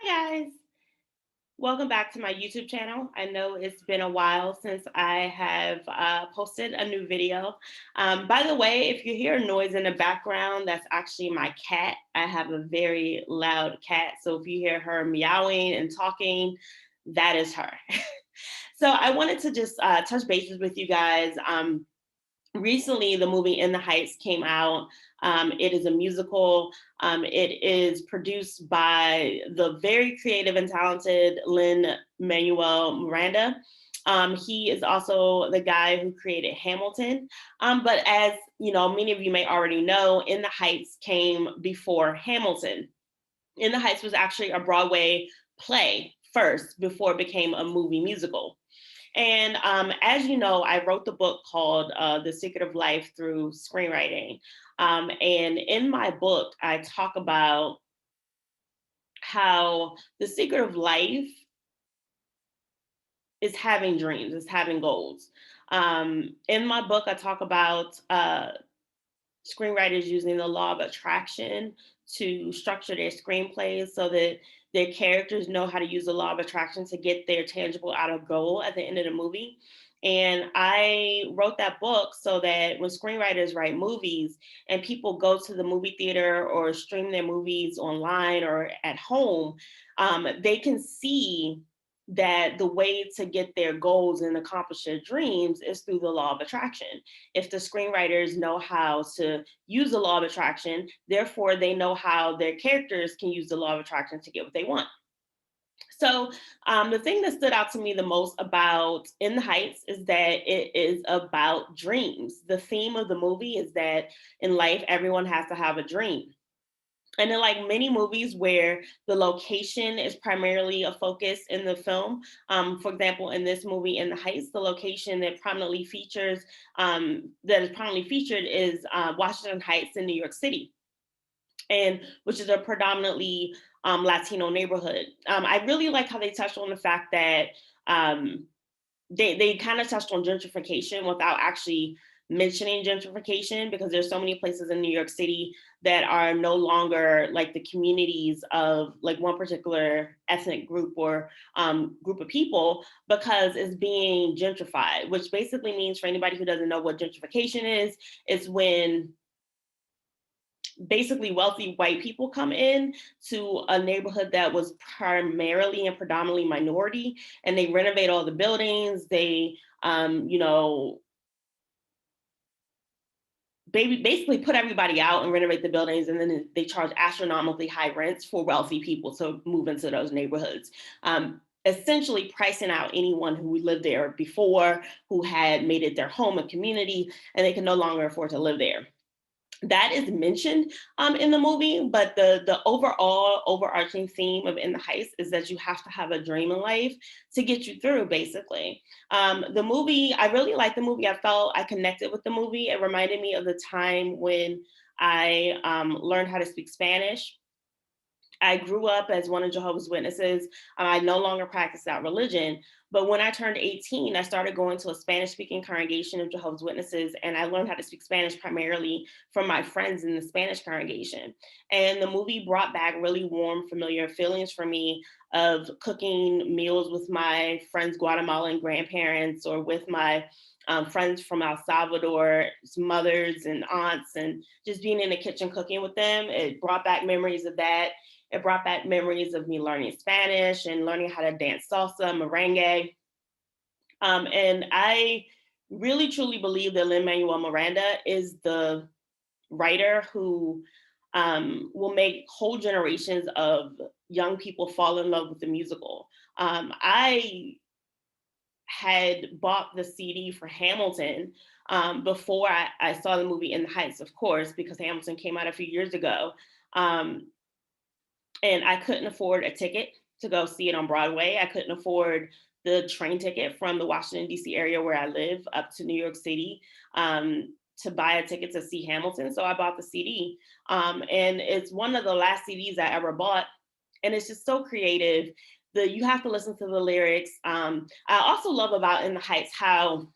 Hi guys, welcome back to my YouTube channel. I know it's been a while since I have posted a new video. By the way, if you hear noise in the background, that's actually my cat. I have a very loud cat, so if you hear her meowing and talking, that is her. So I wanted to just touch bases with you guys. Recently the movie In the Heights came out. It is a musical. It is produced by the very creative and talented Lin-Manuel Miranda. He is also the guy who created Hamilton. But as you know, many of you may already know, In the Heights came before Hamilton. In the Heights was actually a Broadway play first before it became a movie musical. And as you know, I wrote the book called The Secret of Life through Screenwriting. And in my book, I talk about how the secret of life is having dreams, is having goals. In my book, I talk about screenwriters using the law of attraction to structure their screenplays so that their characters know how to use the law of attraction to get their tangible outer goal at the end of the movie. And I wrote that book so that when screenwriters write movies and people go to the movie theater or stream their movies online or at home, they can see that the way to get their goals and accomplish their dreams is through the law of attraction. If the screenwriters know how to use the law of attraction, therefore they know how their characters can use the law of attraction to get what they want. So the thing that stood out to me the most about In the Heights is that it is about dreams. The theme of the movie is that in life, everyone has to have a dream. And in like many movies where the location is primarily a focus in the film, for example, in this movie, In the Heights, the location that is prominently featured is Washington Heights in New York City, and which is a predominantly Latino neighborhood. I really like how they touched on the fact that um, they kind of touched on gentrification without actually mentioning gentrification, because there's so many places in New York City that are no longer like the communities of like one particular ethnic group or group of people, because it's being gentrified, which basically means, for anybody who doesn't know what gentrification is, it's when basically wealthy white people come in to a neighborhood that was primarily and predominantly minority, and they renovate all the buildings. They you know, basically put everybody out and renovate the buildings, and then they charge astronomically high rents for wealthy people to move into those neighborhoods, essentially pricing out anyone who lived there before, who had made it their home and community, and they can no longer afford to live there. That is mentioned in the movie, but the overall overarching theme of In the Heights is that you have to have a dream in life to get you through, basically. The movie, I really liked the movie. I felt I connected with the movie. It reminded me of the time when I learned how to speak Spanish. I grew up as one of Jehovah's Witnesses. I no longer practice that religion. But when I turned 18, I started going to a Spanish speaking congregation of Jehovah's Witnesses. And I learned how to speak Spanish primarily from my friends in the Spanish congregation. And the movie brought back really warm, familiar feelings for me of cooking meals with my friends' Guatemalan grandparents, or with my friends from El Salvador, mothers and aunts, and just being in the kitchen cooking with them. It brought back memories of that. It brought back memories of me learning Spanish and learning how to dance salsa, merengue. And I really truly believe that Lin-Manuel Miranda is the writer who will make whole generations of young people fall in love with the musical. I had bought the CD for Hamilton before I saw the movie In the Heights, of course, because Hamilton came out a few years ago. Um, and I couldn't afford a ticket to go see it on Broadway. I couldn't afford the train ticket from the Washington, D.C. area where I live up to New York City to buy a ticket to see Hamilton. So I bought the CD. And it's one of the last CDs I ever bought. And it's just so creative. You have to listen to the lyrics. I also love about In the Heights how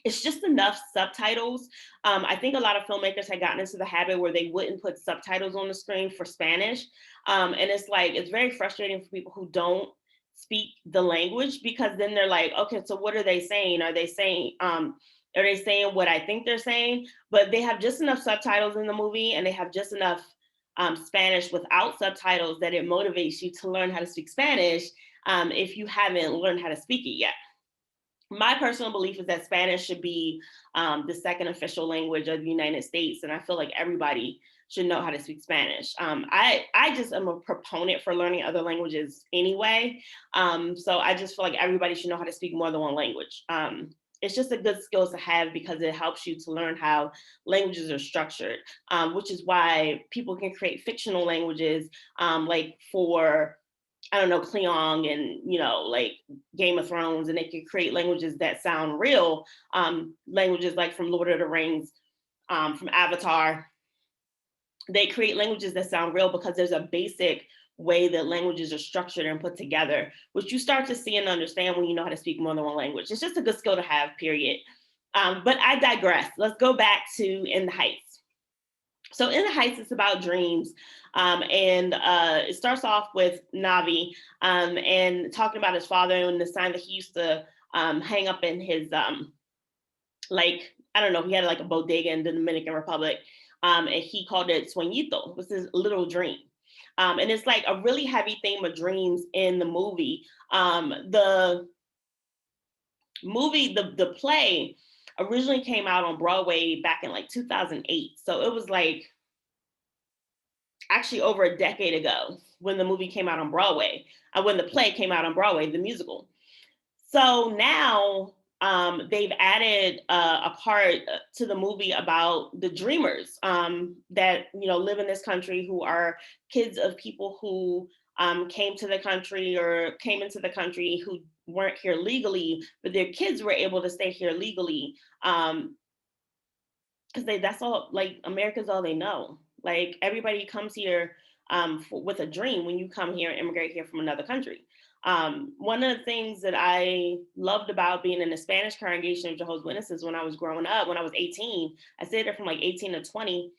it's just enough subtitles. I think a lot of filmmakers had gotten into the habit where they wouldn't put subtitles on the screen for Spanish. And it's like, it's very frustrating for people who don't speak the language, because then they're like, okay, so what are they saying? Are they saying what I think they're saying? But they have just enough subtitles in the movie, and they have just enough Spanish without subtitles that it motivates you to learn how to speak Spanish if you haven't learned how to speak it yet. My personal belief is that Spanish should be the second official language of the United States, and I feel like everybody should know how to speak Spanish. I just am a proponent for learning other languages anyway, so I just feel like everybody should know how to speak more than one language. It's just a good skill to have because it helps you to learn how languages are structured, which is why people can create fictional languages, like for I don't know, Cleong and, like Game of Thrones, and they could create languages that sound real, languages like from Lord of the Rings, from Avatar. They create languages that sound real because there's a basic way that languages are structured and put together, which you start to see and understand when you know how to speak more than one language. It's just a good skill to have, period. But I digress. Let's go back to In the Heights. So In the Heights, it's about dreams. And it starts off with Navi and talking about his father and the sign that he used to hang up in his, like, I don't know, he had like a bodega in the Dominican Republic. And he called it Sueñito, which is little dream. And it's like a really heavy theme of dreams in the movie. The play originally came out on Broadway back in like 2008. So it was like actually over a decade ago when the movie came out on Broadway, when the play came out on Broadway, the musical. So now they've added a part to the movie about the dreamers that live in this country, who are kids of people who came to the country or came into the country who weren't here legally, but their kids were able to stay here legally because that's all, like, America's all they know. Like, everybody comes here with a dream when you come here and immigrate here from another country. One of the things that I loved about being in the Spanish congregation of Jehovah's Witnesses when I was growing up, when I was 18, I stayed there from like 18 to 20,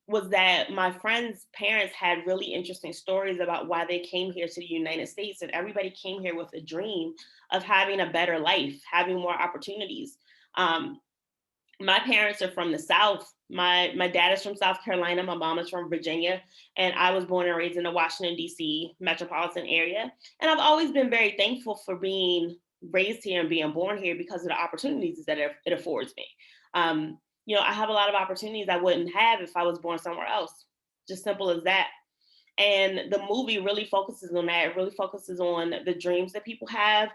was that my friends' parents had really interesting stories about why they came here to the United States. And everybody came here with a dream of having a better life, having more opportunities. My parents are from the South. My dad is from South Carolina. My mom is from Virginia. And I was born and raised in the Washington, D.C. metropolitan area. And I've always been very thankful for being raised here and being born here because of the opportunities that it affords me. I have a lot of opportunities I wouldn't have if I was born somewhere else. Just simple as that. And the movie really focuses on that. It really focuses on the dreams that people have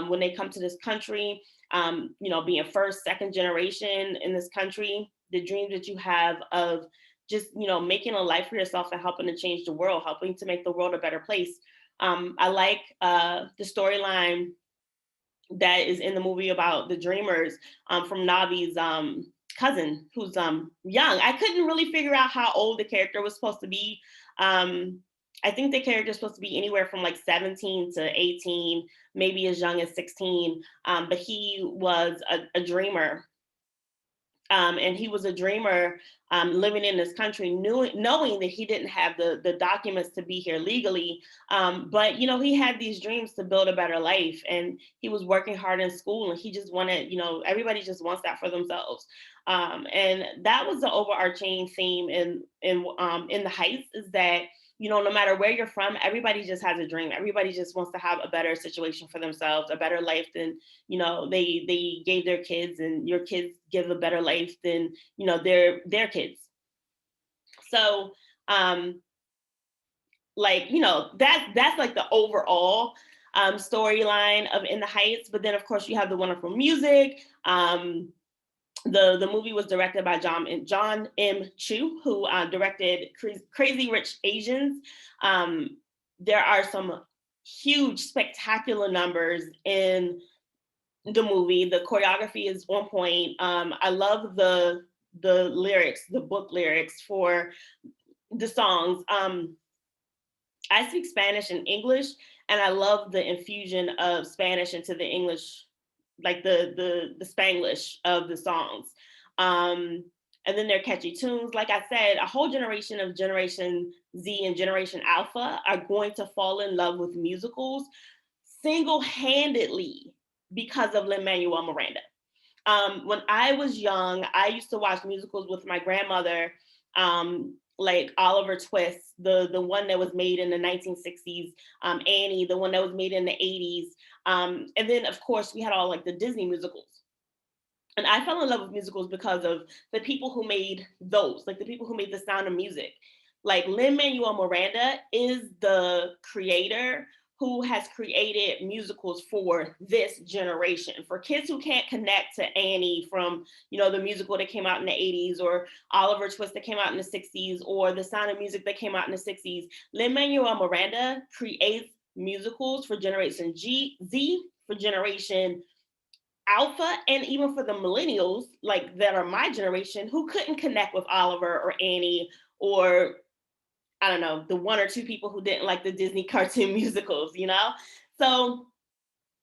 when they come to this country, being first, second generation in this country, the dreams that you have of just, making a life for yourself and helping to change the world, helping to make the world a better place. I like the storyline that is in the movie about the dreamers from Navi's cousin, who's young. I couldn't really figure out how old the character was supposed to be. I think the character is supposed to be anywhere from like 17 to 18, maybe as young as 16. But he was a dreamer. And he was a dreamer living in this country, knowing that he didn't have the documents to be here legally. But, he had these dreams to build a better life, and he was working hard in school, and he just wanted, everybody just wants that for themselves. And that was the overarching theme in the Heights, is that, no matter where you're from, everybody just has a dream. Everybody just wants to have a better situation for themselves, a better life than, they gave their kids, and your kids give a better life than, their kids. So, that's like the overall storyline of In the Heights. But then, of course, you have the wonderful music. The movie was directed by John M. Chu, who directed Crazy Rich Asians. There are some huge, spectacular numbers in the movie. The choreography is on point. I love the lyrics, the book lyrics for the songs. I speak Spanish and English, and I love the infusion of Spanish into the English like the Spanglish of the songs. And then they're catchy tunes. Like I said, a whole generation of Generation Z and Generation Alpha are going to fall in love with musicals single-handedly because of Lin-Manuel Miranda. When I was young, I used to watch musicals with my grandmother, like Oliver Twist, the one that was made in the 1960s, Annie, the one that was made in the 80s. And then, of course, we had all like the Disney musicals. And I fell in love with musicals because of the people who made those, like the people who made The Sound of Music. Like Lin-Manuel Miranda is the creator who has created musicals for this generation. For kids who can't connect to Annie from, the musical that came out in the 80s, or Oliver Twist that came out in the 60s, or The Sound of Music that came out in the 60s, Lin-Manuel Miranda creates musicals for Generation Z, for Generation Alpha, and even for the millennials, like that are my generation, who couldn't connect with Oliver or Annie, or I don't know, the one or two people who didn't like the Disney cartoon musicals. So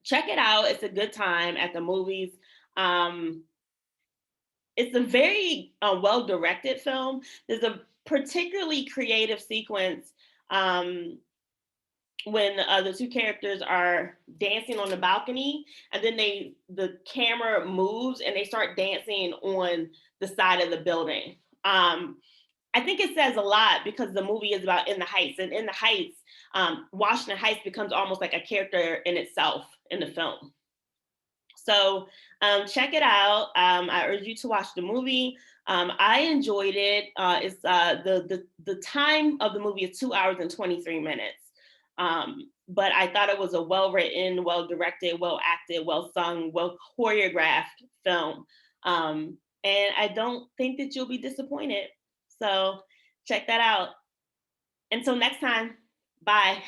check it out. It's a good time at the movies. It's a very well-directed film. There's a particularly creative sequence when the two characters are dancing on the balcony, and then the camera moves and they start dancing on the side of the building. I think it says a lot because the movie is about In the Heights, and In the Heights, Washington Heights becomes almost like a character in itself in the film. So check it out. I urge you to watch the movie. I enjoyed it. It's the time of the movie is 2 hours and 23 minutes. But I thought it was a well-written, well-directed, well-acted, well-sung, well-choreographed film. And I don't think that you'll be disappointed. So check that out. Until next time, bye.